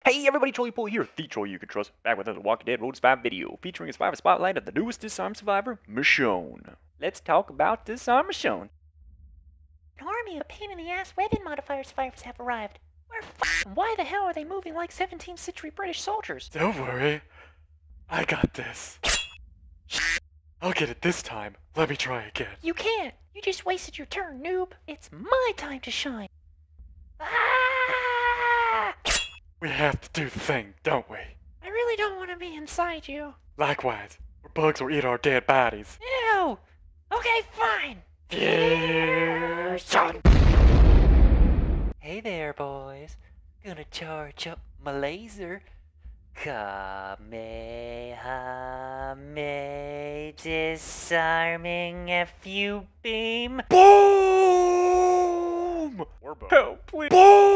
Hey everybody, Trolley Pool here, the troll you can trust, back with another Walking Dead Road 5 video, featuring a survivor spotlight of the newest Disarm survivor, Michonne. Let's talk about Disarm Michonne. An army of pain-in-the-ass weapon modifier survivors have arrived. We're f***ing. Why the hell are they moving like 17th century British soldiers? Don't worry. I got this. I'll get it this time. Let me try again. You can't. You just wasted your turn, noob. It's my time to shine. Ah! We have to do the thing, don't we? I really don't want to be inside you. Likewise, or bugs will eat our dead bodies. Ew. Okay, fine. Yeah, son. Hey there, boys. Gonna charge up my laser. Kamehameha disarming FU beam. Boom! Or both. Help, please. Boom!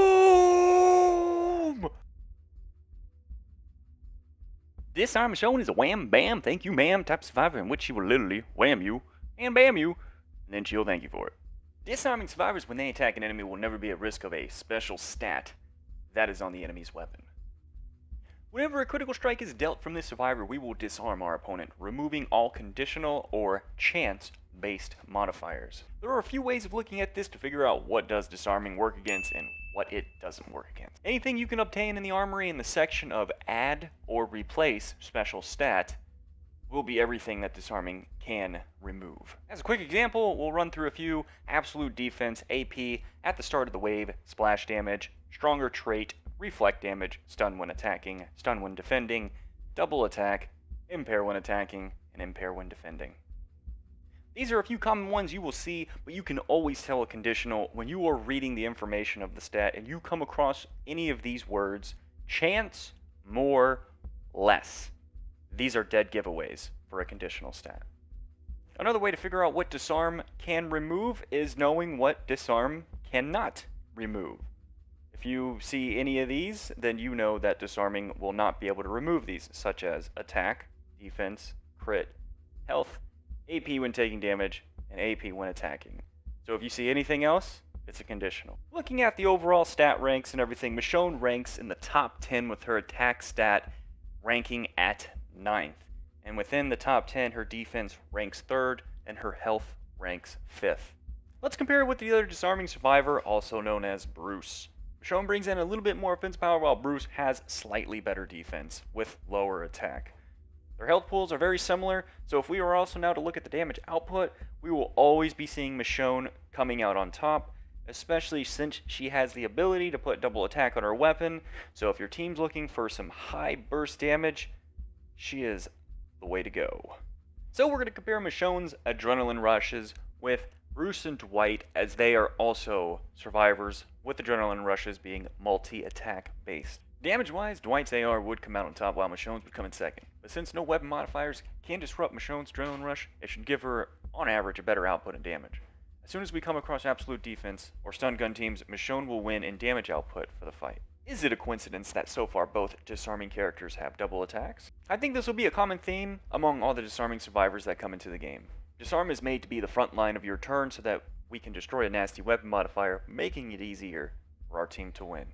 Disarm Michonne is a wham bam thank you ma'am type survivor in which she will literally wham you and bam you, and then she'll thank you for it. Disarming survivors when they attack an enemy will never be at risk of a special stat that is on the enemy's weapon. Whenever a critical strike is dealt from this survivor, we will disarm our opponent, removing all conditional or chance-based modifiers. There are a few ways of looking at this to figure out what does disarming work against and what it doesn't work against. Anything you can obtain in the armory in the section of add or replace special stat will be everything that disarming can remove. As a quick example, we'll run through a few: absolute defense, AP, at the start of the wave, splash damage, stronger trait, reflect damage, stun when attacking, stun when defending, double attack, impair when attacking, and impair when defending. These are a few common ones you will see, but you can always tell a conditional when you are reading the information of the stat and you come across any of these words: chance, more, less. These are dead giveaways for a conditional stat. Another way to figure out what disarm can remove is knowing what disarm cannot remove. If you see any of these, then you know that disarming will not be able to remove these, such as attack, defense, crit, health, AP when taking damage, and AP when attacking. So if you see anything else, it's a conditional. Looking at the overall stat ranks and everything, Michonne ranks in the top 10 with her attack stat ranking at 9th. And within the top 10, her defense ranks 3rd, and her health ranks 5th. Let's compare it with the other disarming survivor, also known as Bruce. Michonne brings in a little bit more offense power, while Bruce has slightly better defense with lower attack. Their health pools are very similar, so if we were also now to look at the damage output, we will always be seeing Michonne coming out on top, especially since she has the ability to put double attack on her weapon. So if your team's looking for some high burst damage, she is the way to go. So we're going to compare Michonne's adrenaline rushes with Bruce and Dwight, as they are also survivors, with adrenaline rushes being multi-attack based. Damage-wise, Dwight's AR would come out on top while Michonne's would come in second. But since no weapon modifiers can disrupt Michonne's adrenaline rush, it should give her, on average, a better output in damage. As soon as we come across absolute defense or stun gun teams, Michonne will win in damage output for the fight. Is it a coincidence that so far both disarming characters have double attacks? I think this will be a common theme among all the disarming survivors that come into the game. Disarm is made to be the front line of your turn so that we can destroy a nasty weapon modifier, making it easier for our team to win.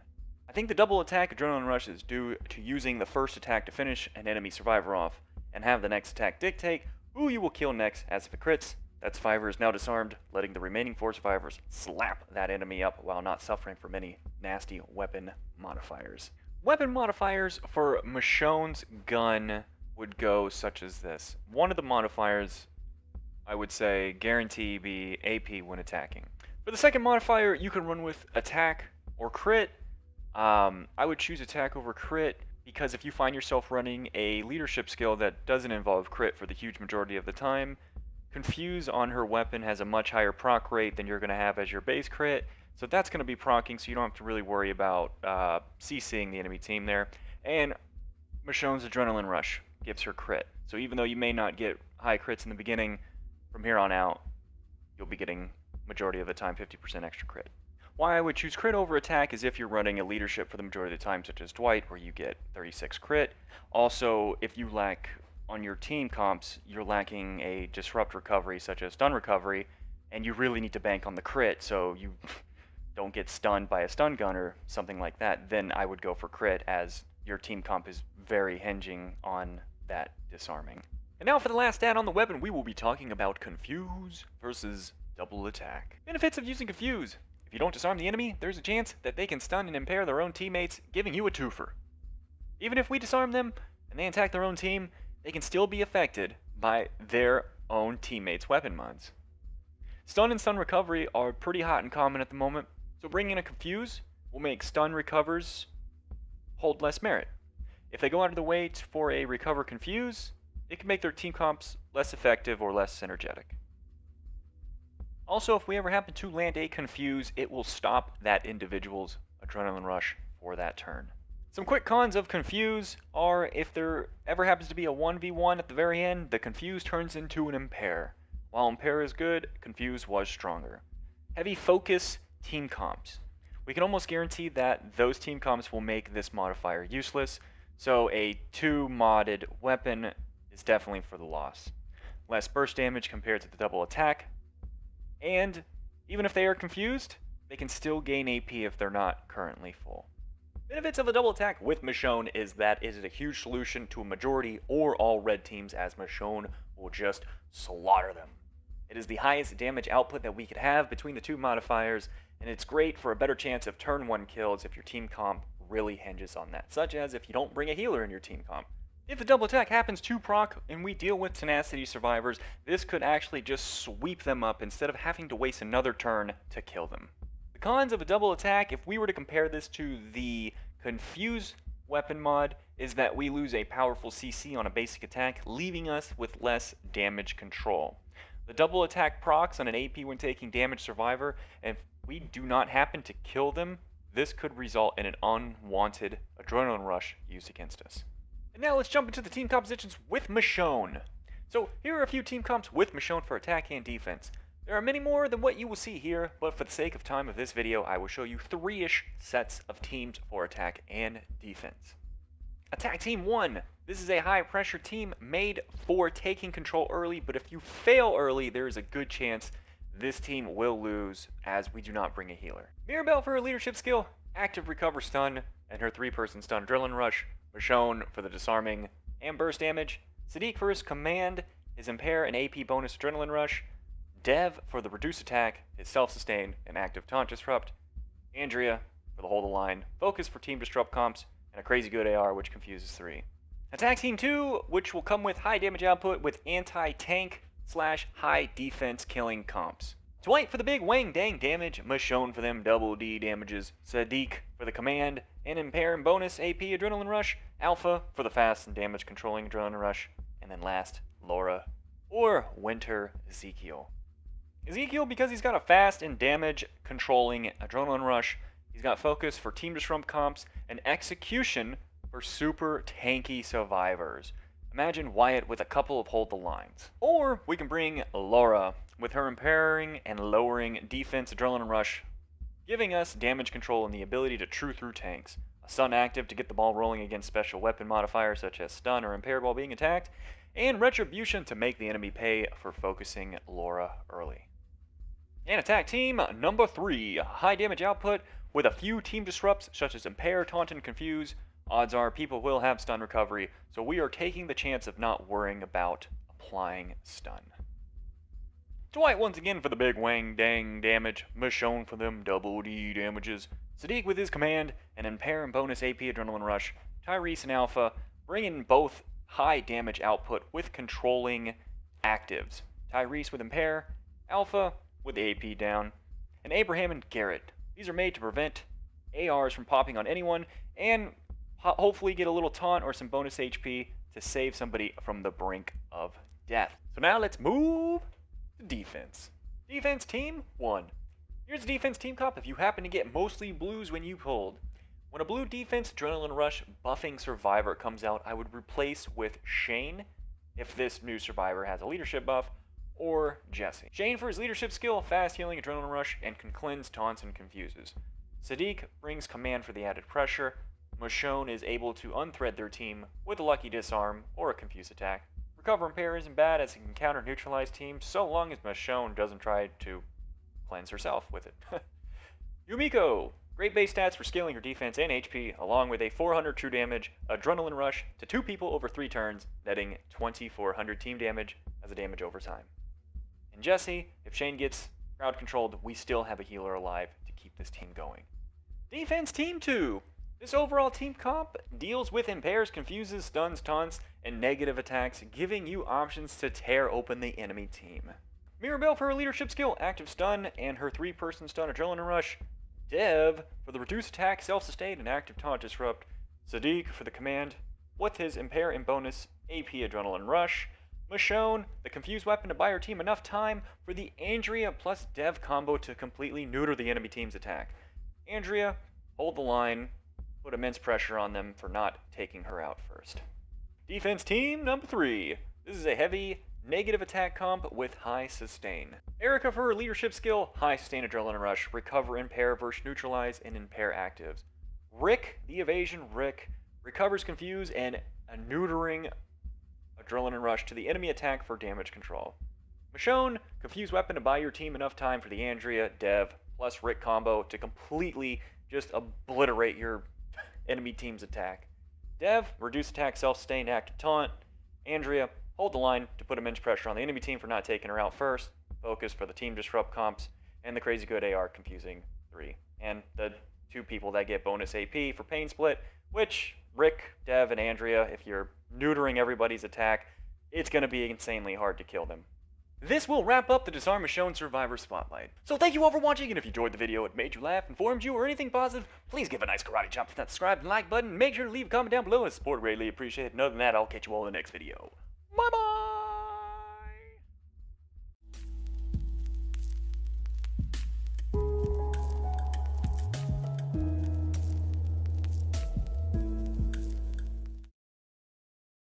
I think the double attack adrenaline rush is due to using the first attack to finish an enemy survivor off, and have the next attack dictate who you will kill next, as if it crits, that survivor is now disarmed, letting the remaining 4 survivors slap that enemy up while not suffering from any nasty weapon modifiers. Weapon modifiers for Michonne's gun would go such as this. One of the modifiers, I would say, guarantee be AP when attacking. For the second modifier, you can run with attack or crit. I would choose attack over crit because if you find yourself running a leadership skill that doesn't involve crit for the huge majority of the time, Confuse on her weapon has a much higher proc rate than you're going to have as your base crit, so that's going to be proccing, so you don't have to really worry about CCing the enemy team there. And Michonne's Adrenaline Rush gives her crit, so even though you may not get high crits in the beginning, from here on out, you'll be getting, majority of the time, 50% extra crit. Why I would choose crit over attack is if you're running a leadership for the majority of the time, such as Dwight, where you get 36 crit. Also, if you lack on your team comps, you're lacking a disrupt recovery, such as stun recovery, and you really need to bank on the crit, so don't get stunned by a stun gun or something like that, then I would go for crit, as your team comp is very hinging on that disarming. And now for the last stat on the weapon, we will be talking about Confuse versus Double Attack. Benefits of using Confuse. If you don't disarm the enemy, there's a chance that they can stun and impair their own teammates, giving you a twofer. Even if we disarm them and they attack their own team, they can still be affected by their own teammates' weapon mods. Stun and stun recovery are pretty hot and common at the moment, so bringing in a Confuse will make stun recovers hold less merit. If they go out of the way for a recover Confuse, it can make their team comps less effective or less synergetic. Also, if we ever happen to land a Confuse, it will stop that individual's adrenaline rush for that turn. Some quick cons of Confuse are, if there ever happens to be a 1v1 at the very end, the Confuse turns into an Impair. While Impair is good, Confuse was stronger. Heavy focus team comps. We can almost guarantee that those team comps will make this modifier useless, so a 2-modded weapon is definitely for the loss. Less burst damage compared to the double attack, and even if they are confused, they can still gain AP if they're not currently full. Benefits of a double attack with Michonne is that it is a huge solution to a majority or all red teams, as Michonne will just slaughter them. It is the highest damage output that we could have between the two modifiers, and it's great for a better chance of turn 1 kills if your team comp really hinges on that, such as if you don't bring a healer in your team comp. If the double attack happens to proc and we deal with tenacity survivors, this could actually just sweep them up instead of having to waste another turn to kill them. The cons of a double attack, if we were to compare this to the Confuse weapon mod, is that we lose a powerful CC on a basic attack, leaving us with less damage control. The double attack procs on an AP when taking damage survivor, and if we do not happen to kill them, this could result in an unwanted adrenaline rush used against us. And now let's jump into the team compositions with Michonne. So here are a few team comps with Michonne for attack and defense. There are many more than what you will see here, but for the sake of time of this video, I will show you 3-ish sets of teams for attack and defense. Attack Team 1. This is a high-pressure team made for taking control early, but if you fail early, there is a good chance this team will lose, as we do not bring a healer. Mirabelle for her leadership skill, active recover stun, and her 3-person stun adrenaline rush. Michonne for the disarming and burst damage. Sadiq for his command, his impair and AP bonus adrenaline rush. Dev for the reduce attack, his self-sustain and active taunt disrupt. Andrea for the hold the line, focus for team disrupt comps, and a crazy good AR which confuses 3. Attack Team 2, which will come with high damage output with anti-tank / high defense killing comps. Dwight for the big wang dang damage, Michonne for them double D damages, Sadiq for the command and impair and bonus AP adrenaline rush, Alpha for the fast and damage controlling adrenaline rush, and then last, Laura or Winter Ezekiel. Ezekiel, because he's got a fast and damage controlling adrenaline rush, he's got focus for team disrupt comps, and execution for super tanky survivors. Imagine Wyatt with a couple of hold the lines. Or we can bring Laura with her impairing and lowering defense adrenaline rush, giving us damage control and the ability to true through tanks. A stun active to get the ball rolling against special weapon modifiers such as stun or impaired while being attacked, and retribution to make the enemy pay for focusing Laura early. And attack team number 3, high damage output with a few team disrupts such as impair, taunt, and confuse. Odds are people will have stun recovery, so we are taking the chance of not worrying about applying stun. Dwight once again for the big wang dang damage, Michonne for them double D damages, Sadiq with his command, and impair and bonus AP adrenaline rush, Tyrese and Alpha bringing both high damage output with controlling actives. Tyrese with impair, Alpha with the AP down, and Abraham and Garrett. These are made to prevent ARs from popping on anyone and hopefully get a little taunt or some bonus HP to save somebody from the brink of death. So now let's move to defense. Defense Team 1. Here's a defense team comp if you happen to get mostly blues when you pulled. When a blue defense adrenaline rush buffing survivor comes out, I would replace with Shane if this new survivor has a leadership buff, or Jesse. Shane for his leadership skill, fast healing adrenaline rush, and can cleanse taunts and confuses. Sadiq brings command for the added pressure. Michonne is able to unthread their team with a lucky disarm or a confuse attack. Recover impair isn't bad as it can counter neutralize teams so long as Michonne doesn't try to cleanse herself with it. Yumiko, great base stats for scaling her defense and HP, along with a 400 true damage, adrenaline rush to 2 people over 3 turns, netting 2400 team damage as a damage over time. And Jesse, if Shane gets crowd controlled, we still have a healer alive to keep this team going. Defense Team 2. This overall team comp deals with impairs, confuses, stuns, taunts, and negative attacks, giving you options to tear open the enemy team. Mirabelle for her leadership skill, active stun, and her 3-person stun adrenaline rush. Dev for the reduced attack, self-sustain, and active taunt disrupt. Sadiq for the command with his impair and bonus AP adrenaline rush. Michonne, the confused weapon to buy her team enough time for the Andrea plus Dev combo to completely neuter the enemy team's attack. Andrea, hold the line, put immense pressure on them for not taking her out first. Defense Team number 3. This is a heavy negative attack comp with high sustain. Erica for her leadership skill, high sustain adrenaline rush, recover, impair versus neutralize, and impair actives. Rick, the evasion Rick, recovers confuse and a neutering adrenaline rush to the enemy attack for damage control. Michonne, confused weapon to buy your team enough time for the Andrea, Dev, plus Rick combo to completely just obliterate your enemy team's attack. Dev, reduce attack, self-sustain, active taunt. Andrea, hold the line to put immense pressure on the enemy team for not taking her out first. Focus for the team disrupt comps. And the crazy good AR confusing 3. And the 2 people that get bonus AP for pain split, which Rick, Dev, and Andrea, if you're neutering everybody's attack, it's going to be insanely hard to kill them. This will wrap up the Disarm Michonne Survivor Spotlight. So thank you all for watching, and if you enjoyed the video, it made you laugh, informed you, or anything positive, please give a nice karate chop to that subscribe and like button. Make sure to leave a comment down below, as support greatly appreciated. And other than that, I'll catch you all in the next video. Bye-bye!